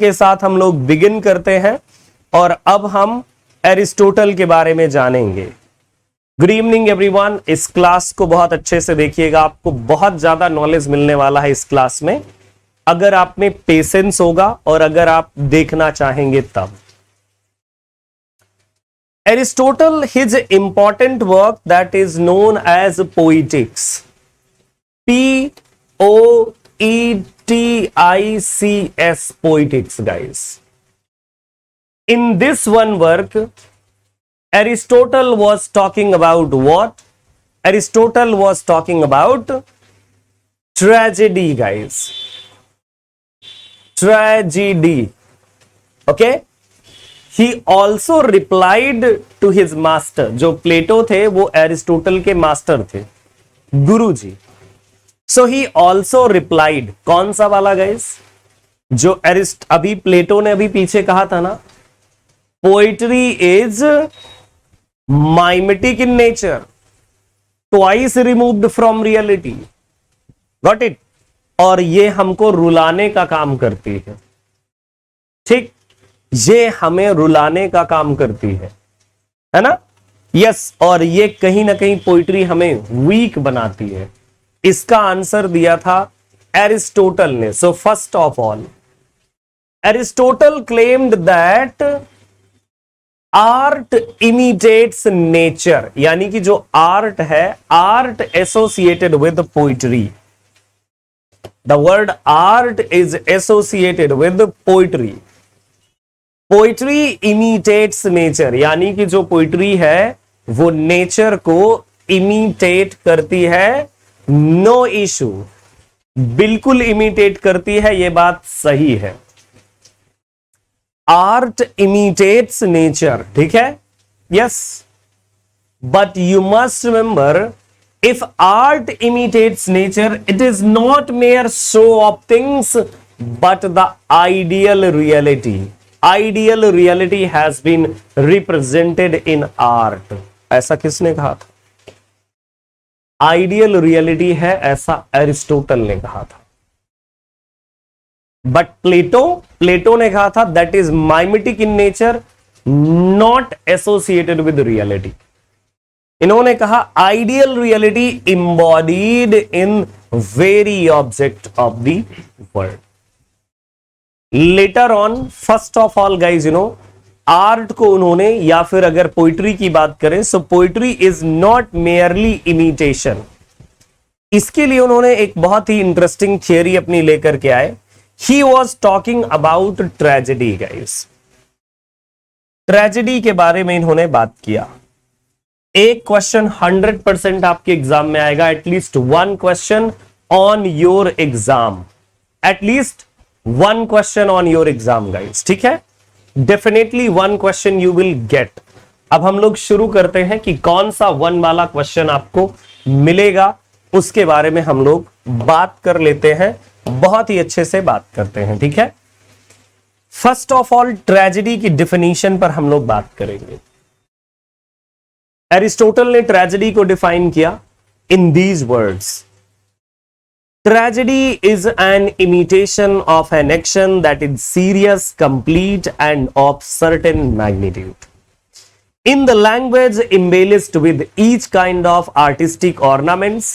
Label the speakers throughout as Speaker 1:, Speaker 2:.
Speaker 1: के साथ हम लोग बिगिन करते हैं और अब हम एरिस्टोटल के बारे में जानेंगे। Good evening everyone. इस क्लास को बहुत अच्छे से देखिएगा, आपको बहुत ज्यादा नॉलेज मिलने वाला है इस क्लास में, अगर आप में पेशेंस होगा और अगर आप देखना चाहेंगे तब। Aristotle, his important work that is known as poetics, POETICS, poetics guys. In this one work, Aristotle was talking about what? Aristotle was talking about tragedy guys. Tragedy. Okay? He also replied to his master. जो प्लेटो थे वो Aristotle के master थे, गुरु जी। So he also replied, कौन सा वाला guys? जो अभी प्लेटो ने अभी पीछे कहा था ना, poetry is mimetic in nature, twice removed from reality. Got it? और ये हमको रुलाने का काम करती है, ठीक? ये हमें रुलाने का काम करती है ना? यस। और ये कहीं ना कहीं पोइट्री हमें वीक बनाती है। इसका आंसर दिया था एरिस्टोटल ने। So first of all, Aristotle claimed that art imitates nature, यानी कि जो आर्ट है, art associated with poetry. The word art is associated with poetry. Poetry imitates nature, यानी कि जो पोइट्री है वो नेचर को इमिटेट करती है। नो इशू, बिल्कुल इमिटेट करती है, यह बात सही है। आर्ट इमिटेट्स नेचर, ठीक है? Yes. But you must remember, if art imitates nature, it is not mere show of things but the ideal reality. Ideal reality has been represented in art. ऐसा किसने कहा था? आइडियल रियलिटी है, ऐसा Aristotle ने कहा था। बट प्लेटो ने कहा था that is mimetic in nature, not associated with reality. इन्होंने कहा ideal reality embodied in very object of the world. Later on, first of all guys, art को उन्होंने, या फिर अगर पोइट्री की बात करें, so poetry is not merely imitation. इसके लिए उन्होंने एक बहुत ही इंटरेस्टिंग थियरी अपनी लेकर के आए। ही was talking about tragedy guys. Tragedy के बारे में इन्होंने बात किया। एक क्वेश्चन 100% आपके एग्जाम में आएगा, at least one question on your exam, at least one question on your exam guys, ठीक है? Definitely one question you will get. अब हम लोग शुरू करते हैं कि कौन सा वन वाला क्वेश्चन आपको मिलेगा, उसके बारे में हम लोग बात कर लेते हैं, बहुत ही अच्छे से बात करते हैं, ठीक है? फर्स्ट ऑफ ऑल, ट्रेजेडी की डिफिनीशन पर हम लोग बात करेंगे। एरिस्टोटल ने ट्रेजेडी को डिफाइन किया in these words: Tragedy is an imitation of an action that is serious, complete, and of certain magnitude. In the language embellished with each kind of artistic ornaments,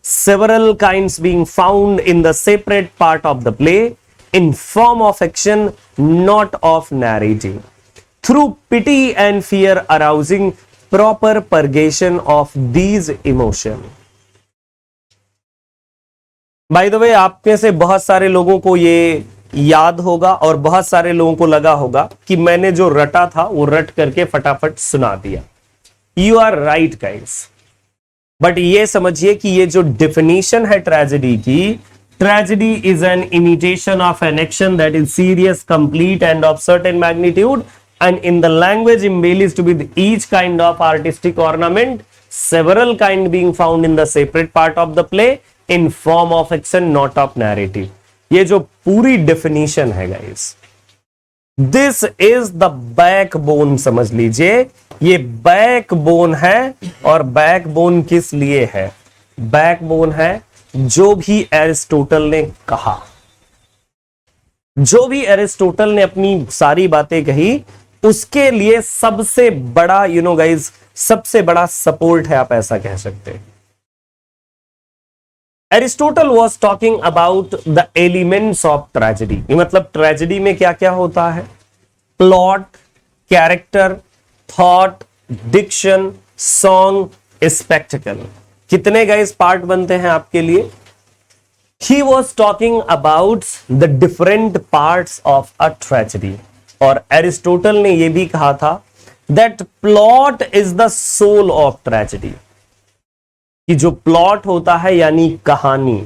Speaker 1: several kinds being found in the separate part of the play, in form of action, not of narrative, through pity and fear arousing proper purgation of these emotions. By the way, आप में से बहुत सारे लोगों को ये याद होगा और बहुत सारे लोगों को लगा होगा कि मैंने जो रटा था वो रट करके फटाफट सुना दिया। You are right guys, but ये समझिए कि ये जो डिफिनीशन है ट्रेजेडी की, tragedy is an imitation of an action that is serious, complete, and of certain magnitude, and in the language embellished with each kind of artistic ornament, several kind being found in the separate part of the play, in form of action, not of narrative. ये जो पूरी definition है guys, this is the backbone, समझ लीजिए ये backbone है। और backbone किस लिए है? बैकबोन है जो भी एरिस्टोटल ने कहा, जो भी एरिस्टोटल ने अपनी सारी बातें कही उसके लिए सबसे बड़ा गाइज सबसे बड़ा सपोर्ट है, आप ऐसा कह सकते हैं। Aristotle was talking about the elements of tragedy, मतलब ट्रेजेडी में क्या क्या होता है, plot, character, thought, diction, song, spectacle. कितने गाइस पार्ट बनते हैं आपके लिए? He was talking about the different parts of a tragedy. और एरिस्टोटल ने यह भी कहा था that plot is the soul of tragedy, कि जो प्लॉट होता है यानी कहानी,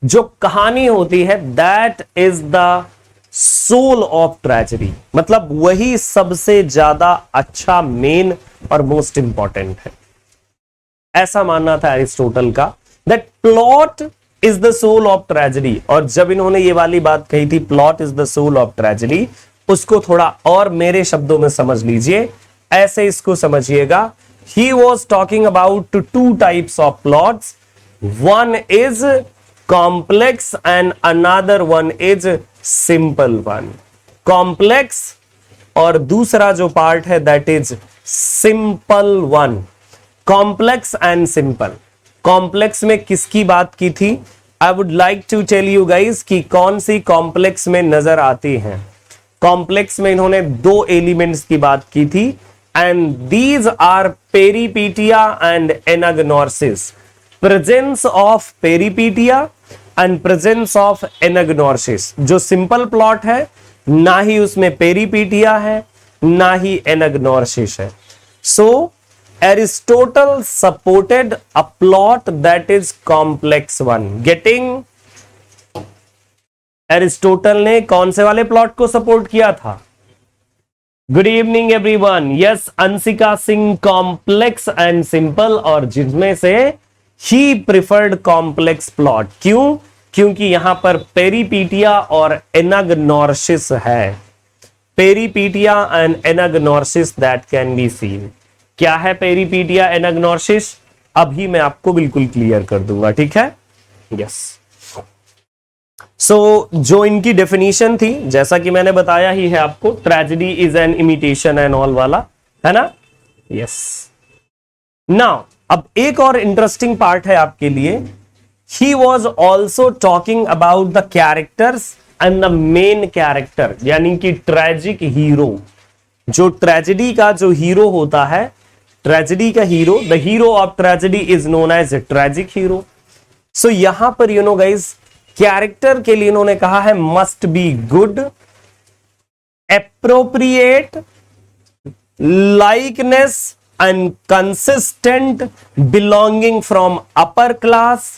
Speaker 1: जो कहानी होती है that is the soul of tragedy, मतलब वही सबसे ज्यादा अच्छा, मेन और मोस्ट इंपॉर्टेंट है। ऐसा मानना था एरिस्टोटल का that plot is the soul of tragedy. और जब इन्होंने ये वाली बात कही थी plot is the soul of tragedy, उसको थोड़ा और मेरे शब्दों में समझ लीजिए, ऐसे इसको समझिएगा। He was talking about two types of plots. One is complex and another one is simple one. Complex और दूसरा जो पार्ट है that is simple one. Complex and simple. Complex में किसकी बात की थी? I would like to tell you guys कि कौन सी complex में नजर आती हैं। Complex में इन्होंने दो एलिमेंट्स की बात की थी and these are peripetia and anagnorisis. Presence of peripetia and presence of anagnorisis. जो सिंपल प्लॉट है ना ही उसमें peripetia है ना ही anagnorisis है। So Aristotle supported a plot that is complex one. Getting? Aristotle ने कौन से वाले प्लॉट को सपोर्ट किया था? Good evening everyone. Yes, Anshika Singh complex and simple, और जिसमें से ही प्रिफर्ड कॉम्प्लेक्स प्लॉट। क्यों? क्योंकि यहां पर पेरीपीटिया और एनाग्नोसिस है। Peripeteia and anagnorisis that can be seen. क्या है पेरीपीटिया एनाग्नोसिस? अभी मैं आपको बिल्कुल क्लियर कर दूंगा, ठीक है? यस। जो इनकी डेफिनेशन थी, जैसा कि मैंने बताया ही है आपको, tragedy is an imitation and all वाला, है ना? यस। नाउ अब एक और इंटरेस्टिंग पार्ट है आपके लिए। He was also talking about the characters and the main character, यानी कि ट्रेजिक हीरो। जो ट्रेजेडी का जो हीरो होता है, ट्रेजेडी का hero, the hero of tragedy is known as a tragic hero. So यहां पर गाइज कैरेक्टर के लिए इन्होंने कहा है must be good, appropriate, likeness and consistent, belonging from upper class,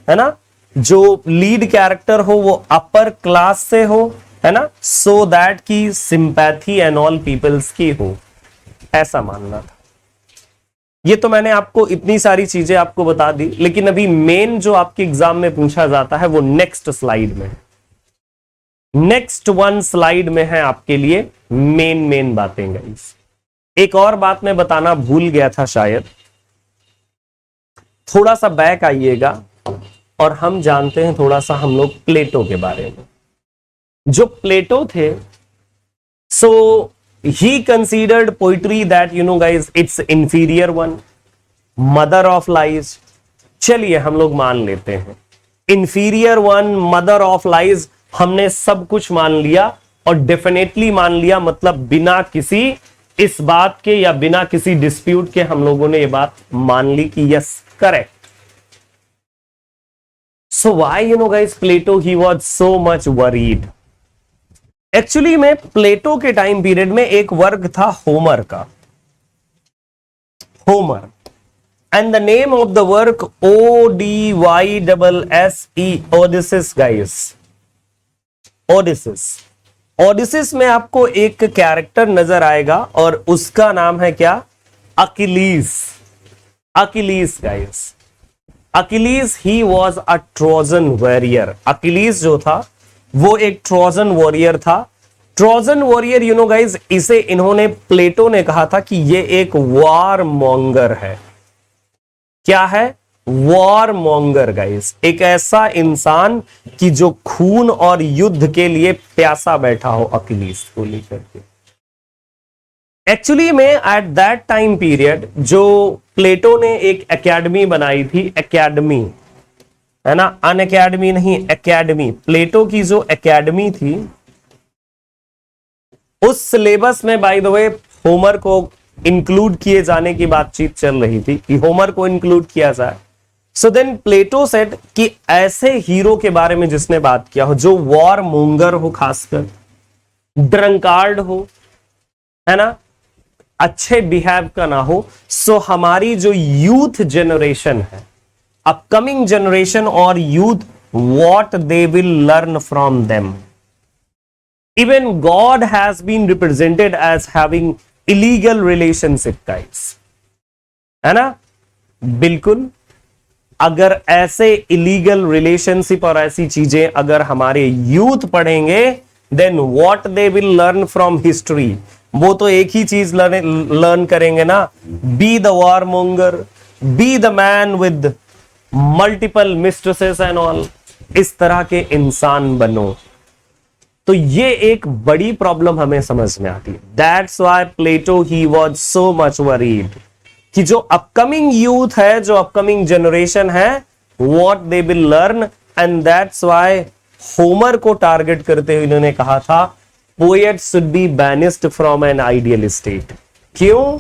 Speaker 1: है ना? जो लीड कैरेक्टर हो वो अपर क्लास से हो, है ना? सो दैट की सिंपैथी एंड ऑल पीपल्स की हो, ऐसा मानना था। ये तो मैंने आपको इतनी सारी चीजें आपको बता दी, लेकिन अभी मेन जो आपके एग्जाम में पूछा जाता है वो नेक्स्ट स्लाइड में, नेक्स्ट वन स्लाइड में है आपके लिए मेन बातें गाइस। एक और बात मैं बताना भूल गया था शायद, थोड़ा सा बैक आइएगा और हम जानते हैं थोड़ा सा हम लोग प्लेटो के बारे में। जो प्लेटो थे, सो he considered poetry that guys it's inferior one, mother of lies। चलिए हम लोग मान लेते हैं inferior one, mother of lies, हमने सब कुछ मान लिया और डेफिनेटली मान लिया, मतलब बिना किसी इस बात के या बिना किसी डिस्प्यूट के हम लोगों ने ये बात मान ली कि yes correct. So why guys Plato he was so much worried? Actually में प्लेटो के टाइम पीरियड में एक वर्ग था होमर का, Homer, and the name of the work ODYSSE, Odyssey guys, Odyssey. Odyssey में आपको एक कैरेक्टर नजर आएगा और उसका नाम है क्या? Achilles. Achilles guys, Achilles he was a Trojan warrior. Achilles जो था वो एक ट्रोजन वॉरियर था। ट्रोजन वॉरियर गाइज, इसे इन्होंने, प्लेटो ने कहा था कि ये एक वार मॉन्गर है। क्या है? वॉर मॉन्गर गाइस, एक ऐसा इंसान कि जो खून और युद्ध के लिए प्यासा बैठा हो अकिलीस को लेकर के। एक्चुअली में एट दैट टाइम पीरियड जो प्लेटो ने एक एकेडमी बनाई थी, एकेडमी है ना, अन एकेडमी नहीं, एकेडमी, प्लेटो की जो एकेडमी थी, उस सिलेबस में बाय द वे होमर को इंक्लूड किए जाने की बातचीत चल रही थी कि होमर को इंक्लूड किया जाए। सो देन प्लेटो सेड कि ऐसे हीरो के बारे में जिसने बात किया हो, जो वॉर मोंगर हो, खासकर ड्रंकार्ड हो, है ना, अच्छे बिहेव का ना हो, सो हमारी जो यूथ जनरेशन है, अपकमिंग जनरेशन और youth, what they will learn from them. Even God has been represented as having illegal relationship guys, है ना, बिल्कुल। अगर ऐसे इलीगल रिलेशनशिप और ऐसी चीजें अगर हमारे यूथ पढ़ेंगे, then what they will learn from history, वो तो एक ही चीज लर्न करेंगे ना, be the warmonger, be the man with multiple mistresses and all, इस तरह के इंसान बनो। तो ये एक बड़ी प्रॉब्लम हमें समझ में आती है। That's why Plato he was so much worried कि जो अपकमिंग यूथ है, जो अपकमिंग जनरेशन है, what they will learn, and that's why Homer को टारगेट करते हुए इन्होंने कहा था poet should be banished from an ideal state. क्यों?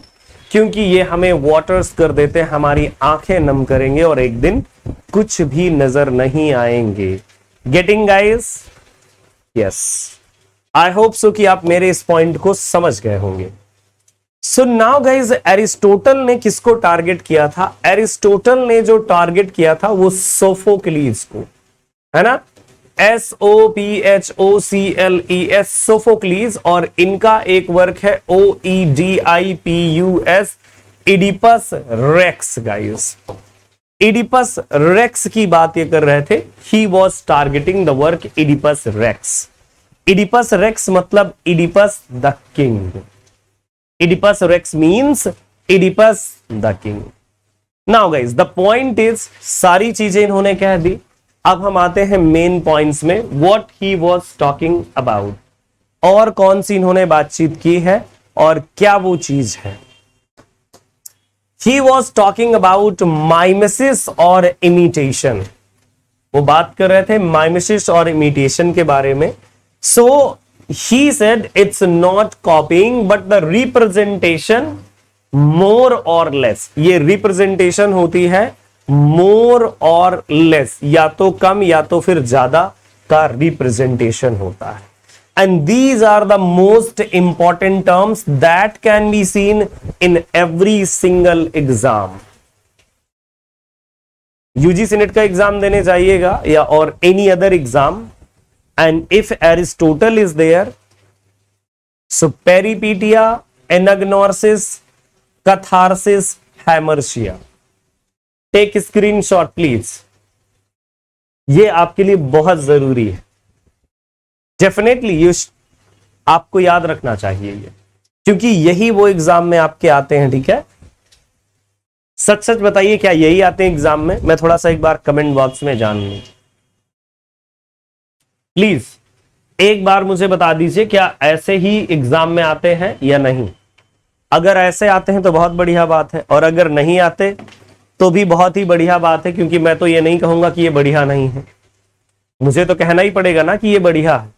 Speaker 1: क्योंकि ये हमें वाटर्स कर देते हैं, हमारी आंखें नम करेंगे और एक दिन कुछ भी नजर नहीं आएंगे। Getting guys? Yes, I hope so कि आप मेरे इस पॉइंट को समझ गए होंगे। सो नाउ गाइज, एरिस्टोटल ने किसको टारगेट किया था? एरिस्टोटल ने जो टारगेट किया था वो सोफोक्लीज को, है ना, SOPHOCLES, सोफोक्लीज, और इनका एक वर्क है OEDIPUS, Oedipus Rex guys. Oedipus Rex की बात ये कर रहे थे, he was targeting the work Oedipus Rex. Oedipus Rex मतलब Oedipus the king. Oedipus Rex means Oedipus the king. Now guys, the point is, सारी चीजें इन्होंने कह दी। अब हम आते हैं मेन पॉइंट्स में, what he was talking about, और कौन सी इन्होंने बातचीत की है और क्या वो चीज है। He was talking about mimesis और imitation। वो बात कर रहे थे mimesis और imitation के बारे में। So he said it's not copying but the representation more or less। ये representation होती है more or less, या तो कम या तो फिर ज्यादा का representation होता है। and these are the most important terms that can be seen in every single exam। UG C NET का एग्जाम देने जाइएगा या और any other exam, and if Aristotle is there, so peripetia, anagnosis, catharsis, hamartia। Take screenshot please, ये आपके लिए बहुत जरूरी है। डेफिनेटली ये आपको याद रखना चाहिए ये, क्योंकि यही वो एग्जाम में आपके आते हैं। ठीक है, सच सच बताइए, क्या यही आते हैं एग्जाम में? मैं थोड़ा सा एक बार कमेंट बॉक्स में जान लूं प्लीज, एक बार मुझे बता दीजिए, क्या ऐसे ही एग्जाम में आते हैं या नहीं? अगर ऐसे आते हैं तो बहुत बढ़िया बात है, और अगर नहीं आते तो भी बहुत ही बढ़िया बात है, क्योंकि मैं तो ये नहीं कहूंगा कि ये बढ़िया नहीं है, मुझे तो कहना ही पड़ेगा ना कि ये बढ़िया है।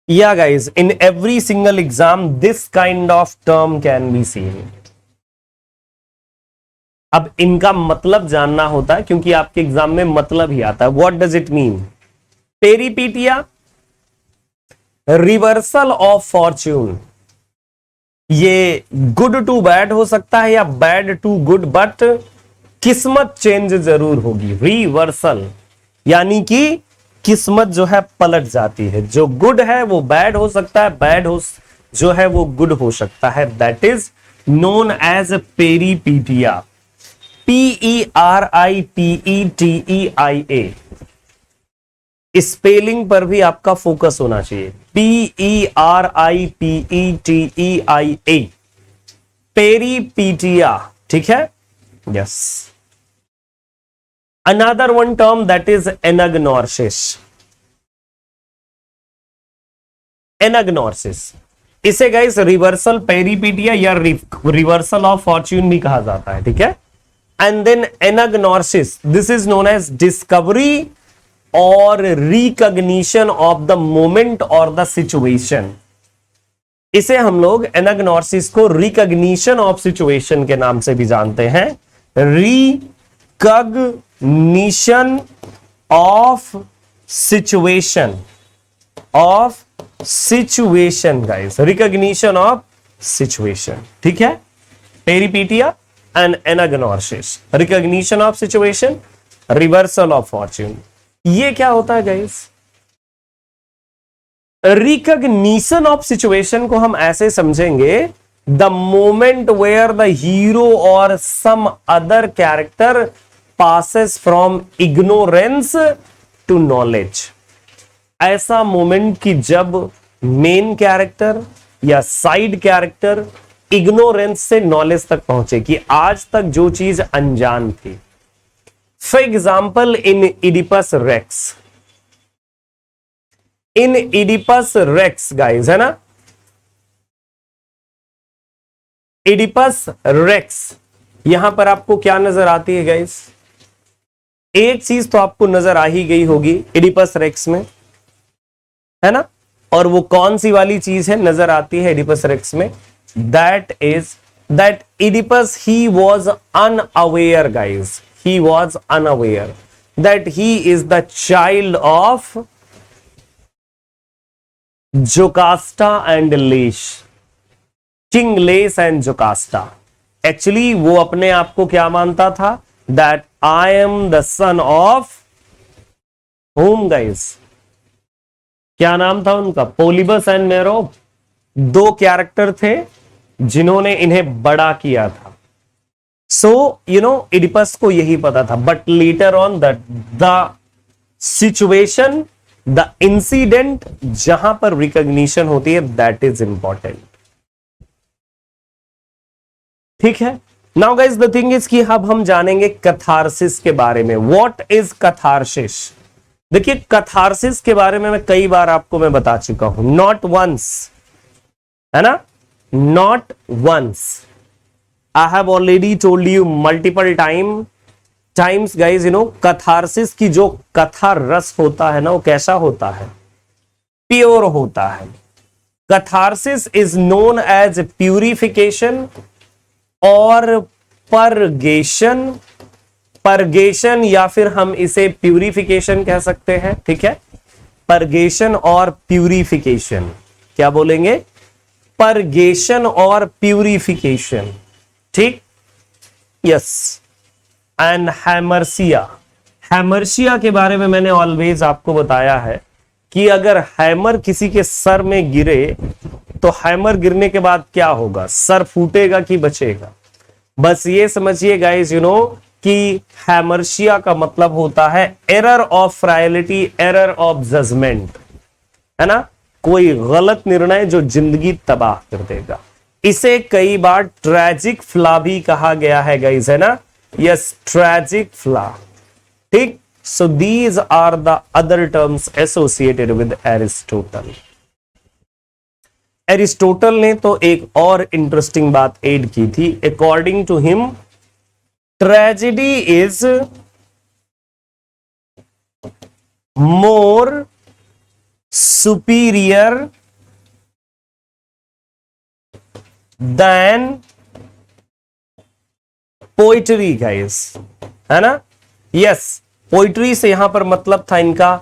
Speaker 1: Yeah guys, in every single exam this kind of term can be seen। अब इनका मतलब जानना होता है, क्योंकि आपके एग्जाम में मतलब ही आता है। What does it mean? Peripeteia, reversal of fortune, ये गुड टू बैड हो सकता है या बैड टू गुड, बट किस्मत चेंज जरूर होगी। रिवर्सल यानी कि किस्मत जो है पलट जाती है, जो गुड है वो बैड हो सकता है, बैड हो जो है वो गुड हो सकता है। That is known as peripeteia, PERIPETEIA। Spelling पर भी आपका फोकस होना चाहिए। PERIPETEIA, पेरीपीटिया, ठीक है। Yes. Another one term that is anagnorisis. Anagnorisis, इसे गाइस रिवर्सल पेरीपीटिया या रिवर्सल ऑफ फॉर्च्यून भी कहा जाता है, ठीक है। And then anagnorisis, this is known as discovery और रिकॉग्निशन ऑफ द मोमेंट और द सिचुएशन। इसे हम लोग एनाग्नोसिस को रिकॉग्निशन ऑफ सिचुएशन के नाम से भी जानते हैं। Recognition of situation, of situation guys, recognition of situation, ठीक है। Peripeteia and anagnorisis, recognition of situation, reversal of fortune. ये क्या होता है गाइस? रिकॉग्निशन ऑफ सिचुएशन को हम ऐसे समझेंगे, the moment where the hero और some other character passes from ignorance to knowledge. ऐसा मोमेंट कि जब मेन कैरेक्टर या साइड कैरेक्टर इग्नोरेंस से नॉलेज तक पहुंचे, कि आज तक जो चीज अनजान थी। For example in Oedipus Rex, in Oedipus Rex guys, है ना, इडिपस रेक्स, यहां पर आपको क्या नजर आती है गाइस? एक चीज तो आपको नजर आ ही गई होगी इडिपस रेक्स में, है ना। और वो कौन सी वाली चीज है नजर आती है इडिपस रेक्स में? That is that Oedipus he was unaware guys, he was unaware that he is the child of Jocasta and Laish, King Laish and Jocasta। Actually वो अपने आप को क्या मानता था? That I am the son of whom guys? क्या नाम था उनका? पोलिबस एंड मेरोप। दो कैरेक्टर थे जिन्होंने इन्हें बड़ा किया था। सो यू नो इडिपस को यही पता था, but later on the situation, the incident जहां पर रिकॉग्निशन होती है, दैट इज इंपॉर्टेंट, ठीक है। Now guys the thing is कि अब हम जानेंगे कैथारसिस के बारे में। What is catharsis? देखिए कैथारसिस के बारे में मैं कई बार आपको मैं बता चुका हूं, नॉट वंस, है ना, not once. I have already told you multiple times guys, you know, catharsis की जो कथा रस होता है ना, वो कैसा होता है? प्योर होता है। Catharsis is known as purification और परगेशन, परगेशन या फिर हम इसे प्यूरिफिकेशन कह सकते हैं, ठीक है। परगेशन और प्यूरिफिकेशन, क्या बोलेंगे? परगेशन और प्यूरिफिकेशन, ठीक। यस। एंड हैमरसिया, हैमरसिया के बारे में मैंने ऑलवेज आपको बताया है कि अगर हैमर किसी के सर में गिरे तो हैमर गिरने के बाद क्या होगा? सर फूटेगा कि बचेगा? बस ये समझिए गाइस, यू नो, कि हैमरसिया का मतलब होता है error of frailty, error of judgement, है ना, कोई गलत निर्णय जो जिंदगी तबाह कर देगा। इसे कई बार ट्रेजिक फ्ला भी कहा गया है गाइस, है ना। यस, ट्रेजिक फ्ला, ठीक। So these are the other terms associated with Aristotle. Aristotle ने तो एक और इंटरेस्टिंग बात ऐड की थी। According to him, tragedy is more superior than poetry guys, है ना। यस, पोइट्री से यहां पर मतलब था इनका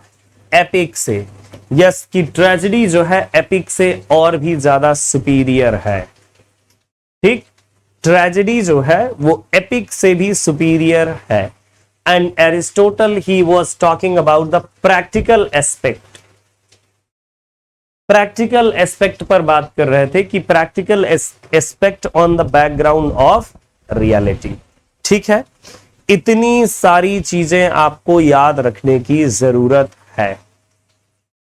Speaker 1: एपिक से। यस, कि ट्रेजेडी जो है एपिक से और भी ज्यादा सुपीरियर है, ठीक। ट्रेजेडी जो है वो एपिक से भी सुपीरियर है। And Aristotle he was talking about the practical aspect, practical aspect पर बात कर रहे थे कि practical aspect on the background of reality, ठीक है। इतनी सारी चीजें आपको याद रखने की जरूरत है।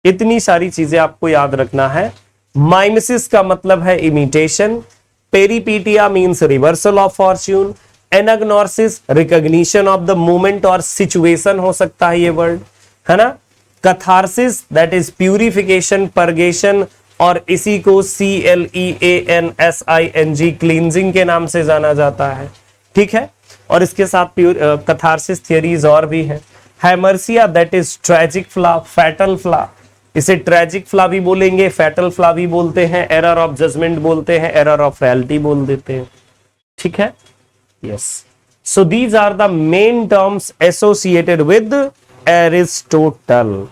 Speaker 1: इतनी सारी चीजें आपको याद रखना है। माइमेसिस का मतलब है imitation, peripeteia means reversal of fortune, anagnorisis recognition of the moment और सिचुएशन हो सकता है ये वर्ड, है ना। Catharsis that is purification, purgation, और इसी को CLEANSING क्लींजिंग के नाम से जाना जाता है, ठीक है। और इसके साथ कैथारसिस थियरीज और भी है। हैमर्सिया दैट इज ट्रेजिक फ्ला, फैटल फ्ला, इसे ट्रेजिक फ्ला भी बोलेंगे, फैटल फ्ला भी बोलते हैं, एरर ऑफ जजमेंट बोलते हैं, एरर ऑफ रियलिटी बोल देते हैं, ठीक है। Yes, so these are the main terms associated with Aristotle.